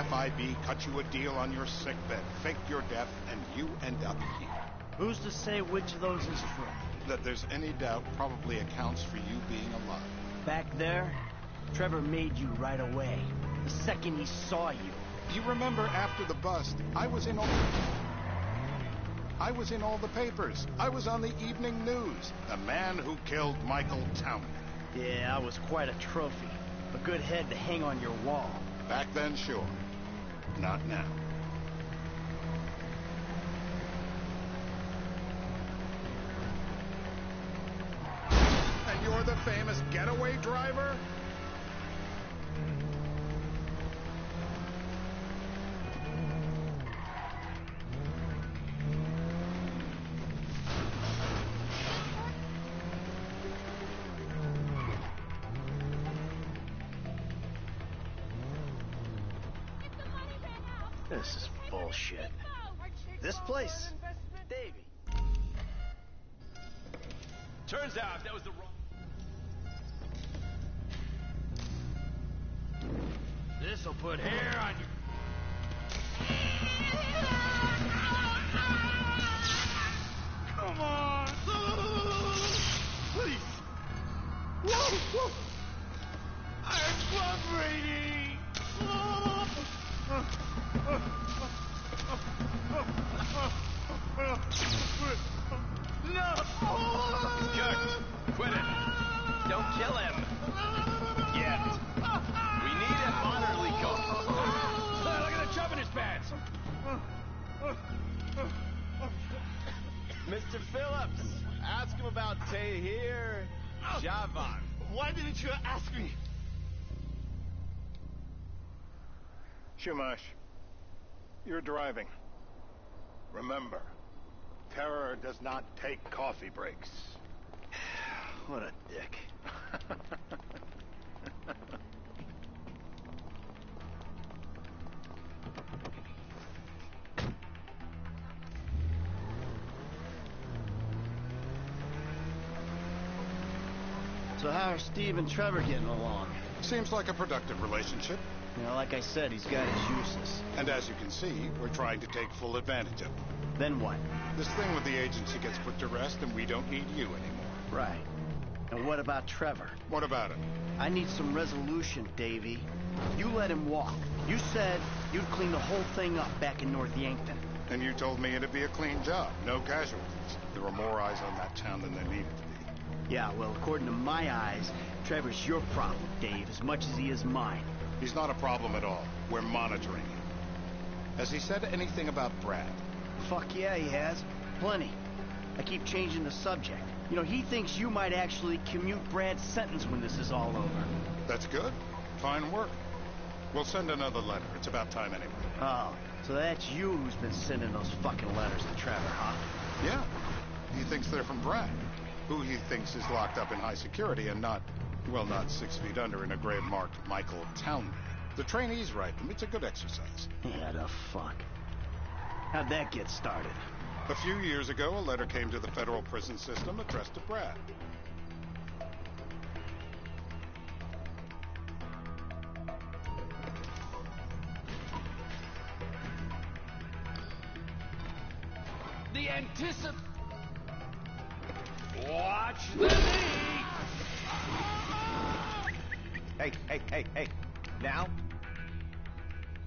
zman955b cut you a deal on your sickbed, faked your death, and you end up here. Who's to say which of those is true? That there's any doubt probably accounts for you being alive. Back there, Trevor made you right away. The second he saw you. You remember after the bust, I was in all the papers. I was on the evening news. The man who killed Michael Townley. Yeah, I was quite a trophy. A good head to hang on your wall. Back then, sure. Not now. And you're the famous getaway driver? This is bullshit. This place, Davey. Turns out that was the wrong... This'll put hair on you. Come on. Please. Whoa, whoa. I'm vibrating. No! He's cooked. Quit it. Don't kill him. Yet. We need him moderately cooked. Look at the chub in his pants. Mr. Phillips, ask him about Tahir Javan. Why didn't you ask me? Shumash, you're driving. Remember, terror does not take coffee breaks. What a dick. So how are Steve and Trevor getting along? Seems like a productive relationship. You know, like I said, he's got his uses. And as you can see, we're trying to take full advantage of it. Then what? This thing with the agency gets put to rest and we don't need you anymore. Right. And what about Trevor? What about it? I need some resolution, Davey. You let him walk. You said you'd clean the whole thing up back in North Yankton. And you told me it'd be a clean job, no casualties. There were more eyes on that town than there needed to be. Yeah, well, according to my eyes, Trevor's your problem, Dave, as much as he is mine. He's not a problem at all. We're monitoring him. Has he said anything about Brad? Fuck yeah, he has. Plenty. I keep changing the subject. You know, he thinks you might actually commute Brad's sentence when this is all over. That's good. Fine work. We'll send another letter. It's about time anyway. Oh, so that's you who's been sending those fucking letters to Trevor, huh? Yeah. He thinks they're from Brad, who he thinks is locked up in high security and not 6 feet under in a grave marked Michael Townley. The trainees write them. It's a good exercise. Yeah, the fuck. How'd that get started? A few years ago, a letter came to the federal prison system addressed to Brad. The Watch the knee! Hey. Now?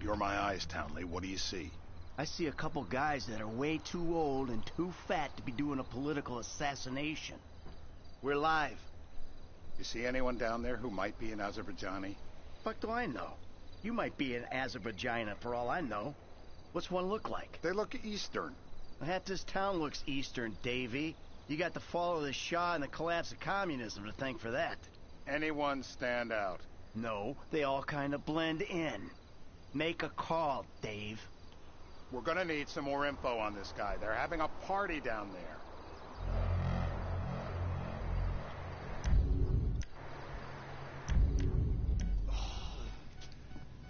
You're my eyes, Townley. What do you see? I see a couple guys that are way too old and too fat to be doing a political assassination. We're live. You see anyone down there who might be an Azerbaijani? Fuck do I know? You might be an Azerbaijani for all I know. What's one look like? They look Eastern. Half this town looks Eastern, Davey. You got the fall of the Shah and the collapse of communism to thank for that. Anyone stand out? No, they all kind of blend in. Make a call, Dave. We're gonna need some more info on this guy. They're having a party down there.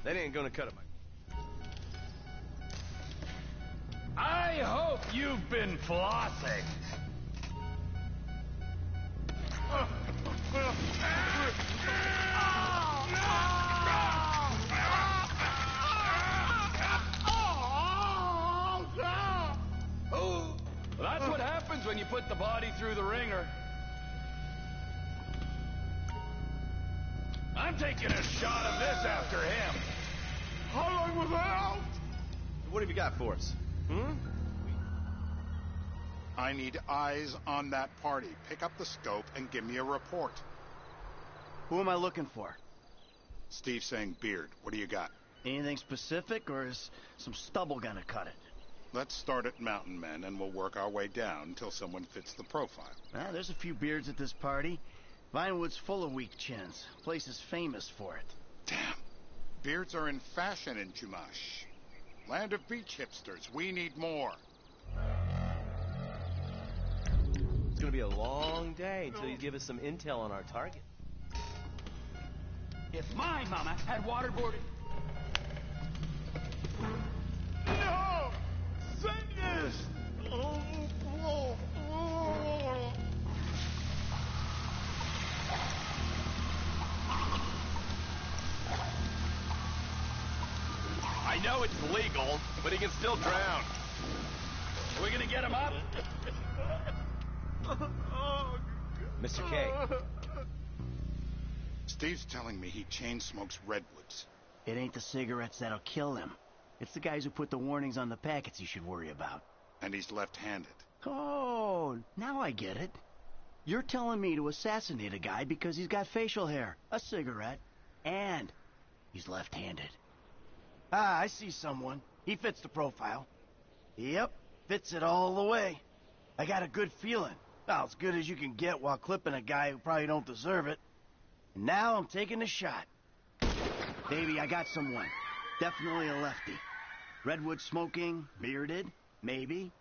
That ain't gonna cut it. I hope you've been flossing. put the body through the ringer. I'm taking a shot of this after him. How long was I out? What have you got for us? I need eyes on that party. Pick up the scope and give me a report. Who am I looking for? Steve saying beard. What do you got? Anything specific, or is some stubble gonna cut it? Let's start at Mountain Men, and we'll work our way down until someone fits the profile. There's a few beards at this party. Vinewood's full of weak chins. Place is famous for it. Damn. Beards are in fashion in Chumash. Land of beach hipsters. We need more. It's gonna be a long day until you give us some intel on our target. If my mama had waterboarded... No! Sickness! I know it's legal, but he can still drown. Are we gonna get him up? Mr. K, Steve's telling me he chain smokes redwoods. It ain't the cigarettes that'll kill him. It's the guys who put the warnings on the packets you should worry about. And he's left-handed. Oh, now I get it. You're telling me to assassinate a guy because he's got facial hair, a cigarette, and he's left-handed. I see someone. He fits the profile. Yep, fits it all the way. I got a good feeling. Well, as good as you can get while clipping a guy who probably don't deserve it. And now I'm taking a shot. Baby, I got someone. Definitely a lefty. Redwood smoking, bearded, maybe.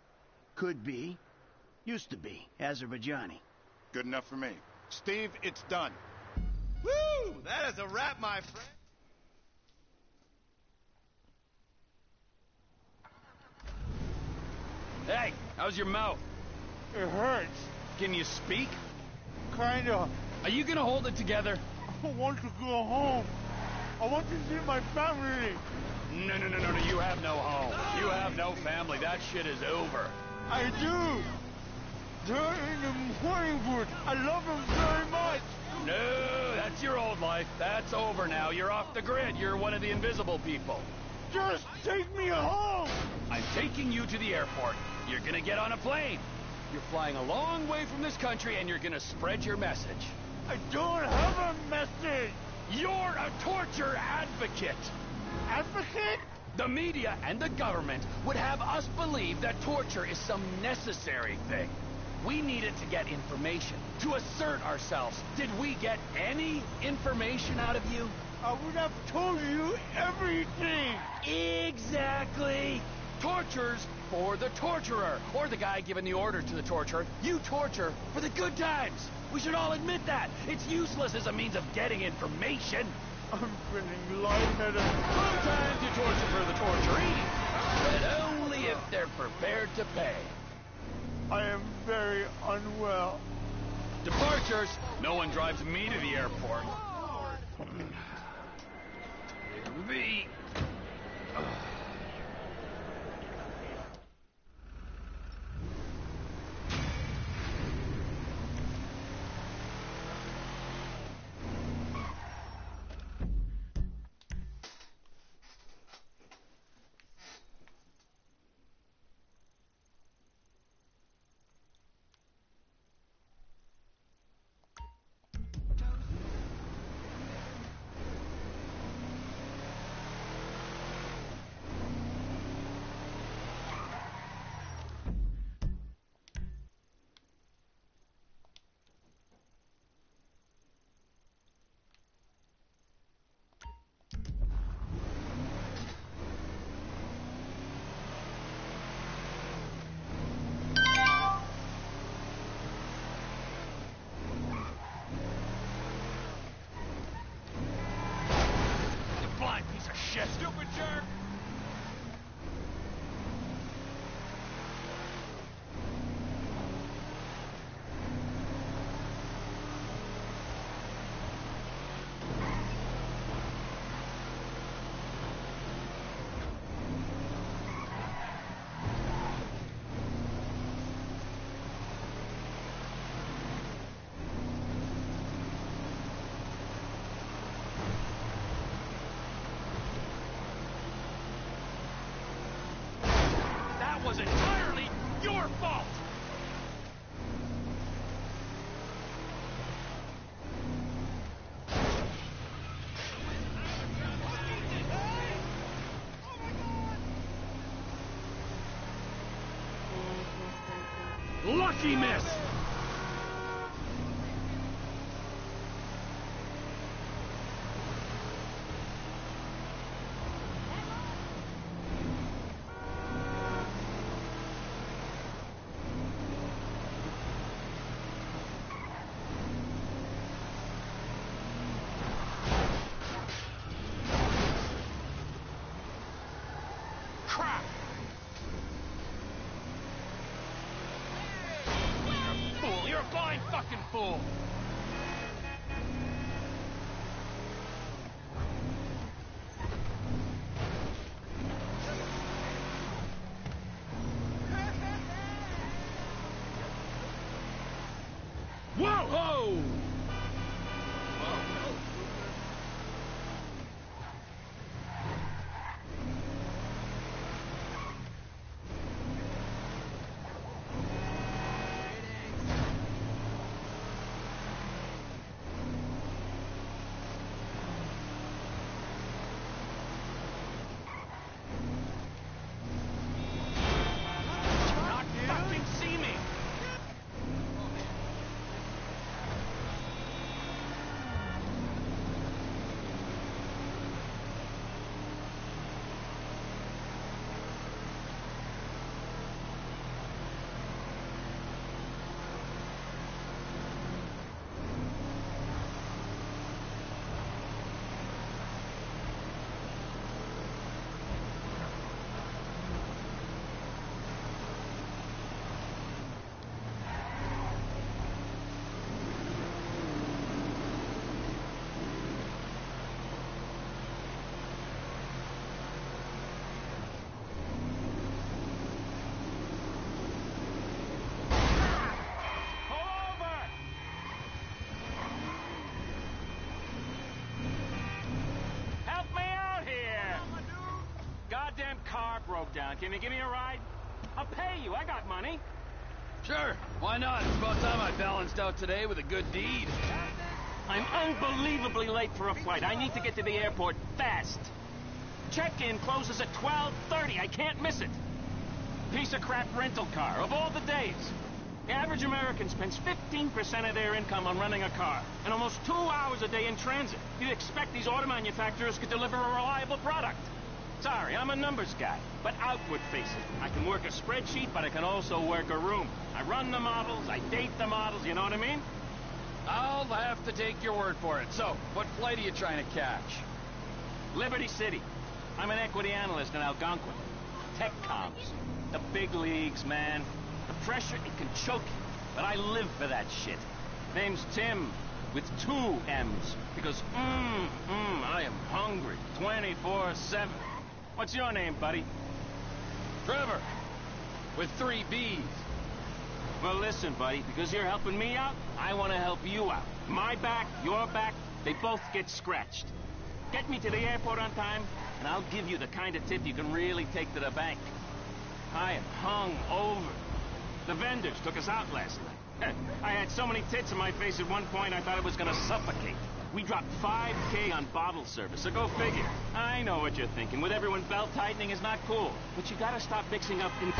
Could be. Used to be. Azerbaijani. Good enough for me. Steve, it's done. woo! That is a wrap, my friend. Hey, how's your mouth? It hurts. Can you speak? Kinda. Are you gonna hold it together? I want to go home. I want to see my family. No, you have no home. You have no family. That shit is over. I do. They're in the morning wood. I love them very much. No, that's your old life. That's over now. You're off the grid. You're one of the invisible people. Just take me home. I'm taking you to the airport. You're gonna get on a plane. You're flying a long way from this country, and you're gonna spread your message. I don't have a message. You're a torture advocate. Advocate? The media and the government would have us believe that torture is some necessary thing. We need it to get information, to assert ourselves. Did we get any information out of you? I would have told you everything. Exactly. Torture's for the torturer, or the guy giving the order to the torturer. You torture for the good times. We should all admit that. It's useless as a means of getting information. I'm feeling lightheaded. Sometimes you torture for the torturee, but only if they're prepared to pay. I am very unwell. Departures. No one drives me to the airport. Me. Shit. Stupid jerk! Lucky miss! Crap! Fool, you're a blind fucking fool! Whoa! Not fucking see me! Help me out here! Goddamn car broke down. Can you give me a ride? I'll pay you. I got money. Sure, why not? It's about time I balanced out today with a good deed. I'm unbelievably late for a flight. I need to get to the airport fast. Check-in closes at 12:30. I can't miss it. Piece of crap rental car of all the days. The average American spends 15% of their income on running a car and almost 2 hours a day in transit. You'd expect these auto manufacturers could deliver a reliable product. Sorry, I'm a numbers guy, but outward facing. I can work a spreadsheet, but I can also work a room. I run the models, I date the models, you know what I mean? I'll have to take your word for it. So, what flight are you trying to catch? Liberty City. I'm an equity analyst in Algonquin. Tech comms. The big leagues, man. The pressure, it can choke you. But I live for that shit. Name's Tim, with 2 M's. Because, I am hungry 24/7. What's your name, buddy? Trevor, with 3 B's. Well, listen, buddy, because you're helping me out, I want to help you out. My back, your back, they both get scratched. Get me to the airport on time, and I'll give you the kind of tip you can really take to the bank. I am hung over. The vendors took us out last night. I had so many tits in my face at one point I thought I was going to suffocate. We dropped $5K on bottle service, so go figure. I know what you're thinking. With everyone belt-tightening is not cool. But you gotta stop mixing up in...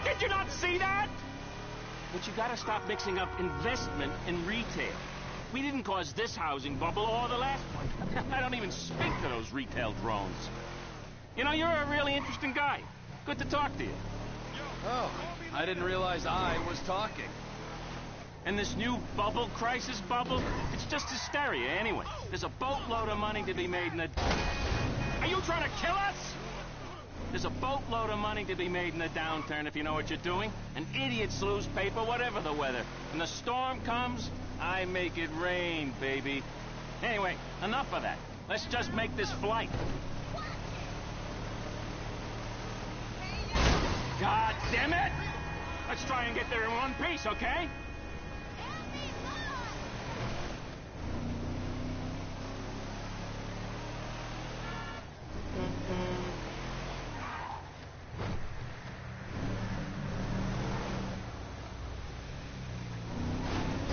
Did you not see that? But you gotta stop mixing up investment and retail. We didn't cause this housing bubble or the last one. I don't even speak to those retail drones. You know, you're a really interesting guy. Good to talk to you. Oh, I didn't realize I was talking. And this new bubble, crisis bubble, it's just hysteria anyway. There's a boatload of money to be made in the... Are you trying to kill us? There's a boatload of money to be made in the downturn if you know what you're doing. And idiots lose paper, whatever the weather. When the storm comes, I make it rain, baby. Anyway, enough of that. Let's just make this flight. God damn it! Let's try and get there in one piece, okay?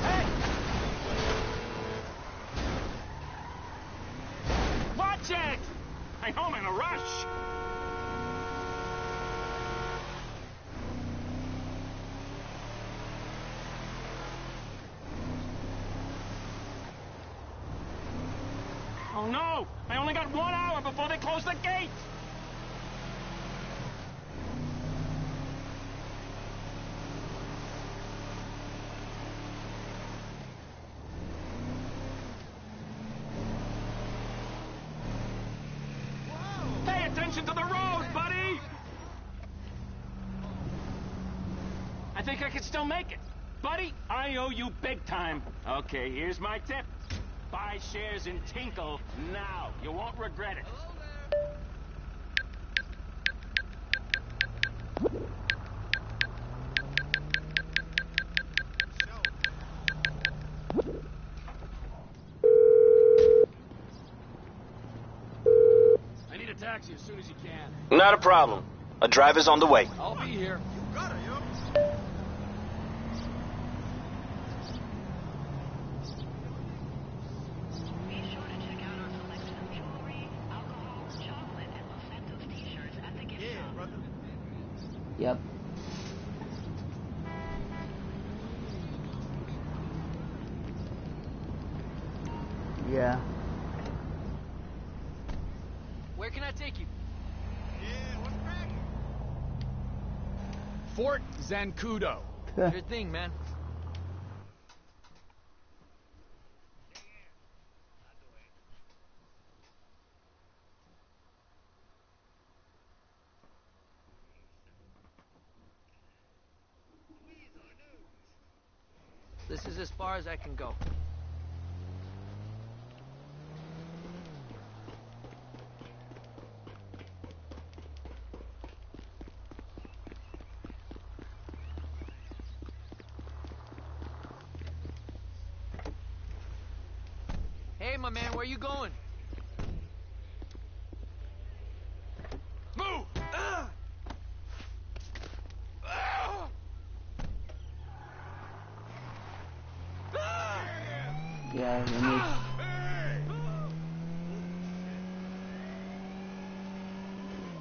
Hey! Watch it! I'm home in a rush. go! I only got 1 hour before they close the gates! Pay attention to the road, buddy! I think I can still make it. Buddy, I owe you big time. Okay, here's my tip. Buy shares in Tinkle now. You won't regret it. I need a taxi as soon as you can. Not a problem. A driver's on the way. I'll be here. Yep. Yeah. Where can I take you? Fort Zancudo. Sure thing, man. This is as far as I can go. Hey, my man, where you going? Move! Yeah, let me...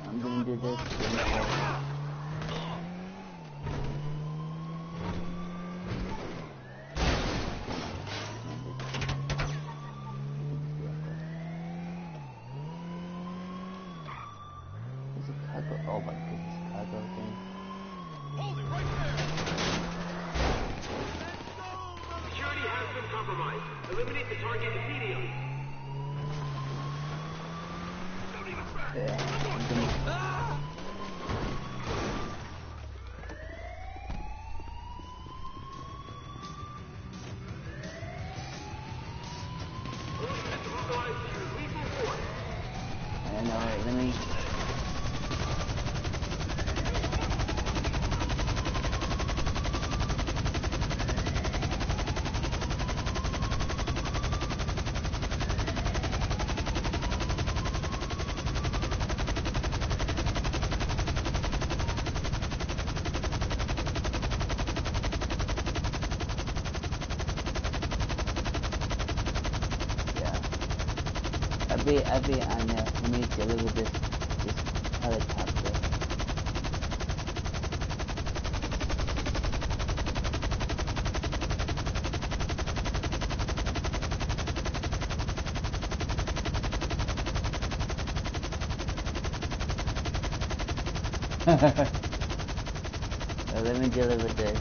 I'm gonna do this. There's a cargo. Oh my goodness, cargo thing. Hold it right there! Security has been compromised. Eliminate the target immediately. Yeah, I'm gonna... I know, alright, let me... I'll be on there. Let me deliver this helicopter. Well, let me deliver this.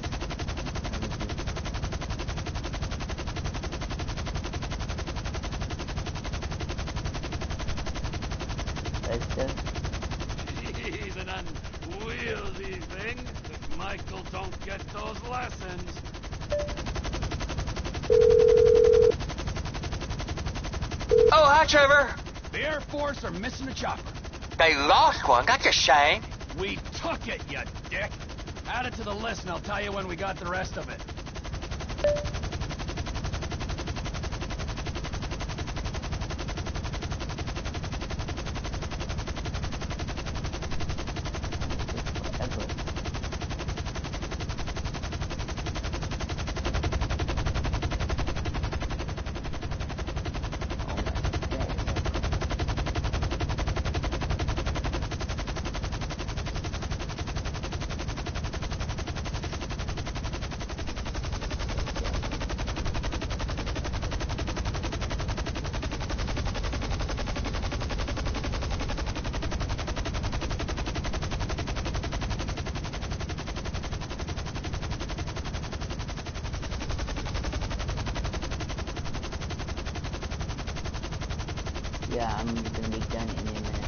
He's an unwieldy thing. If Michael don't get those lessons. Oh, hi, Trevor. The Air Force are missing a chopper. They lost one. That's a shame. We took it, you dick. Add it to the list and I'll tell you when we got the rest of it. Yeah, I'm gonna be done in a minute.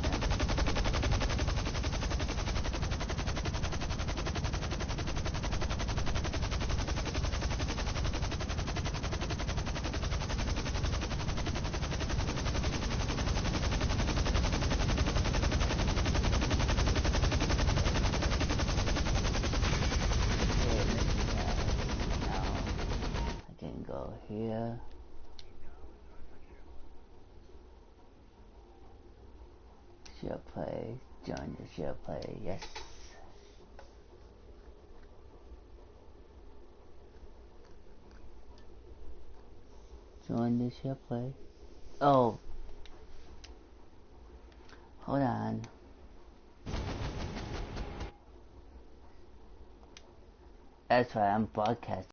Here. Share play. Join the share play. Yes. Join the share play. Oh. Hold on. That's right, I'm broadcasting.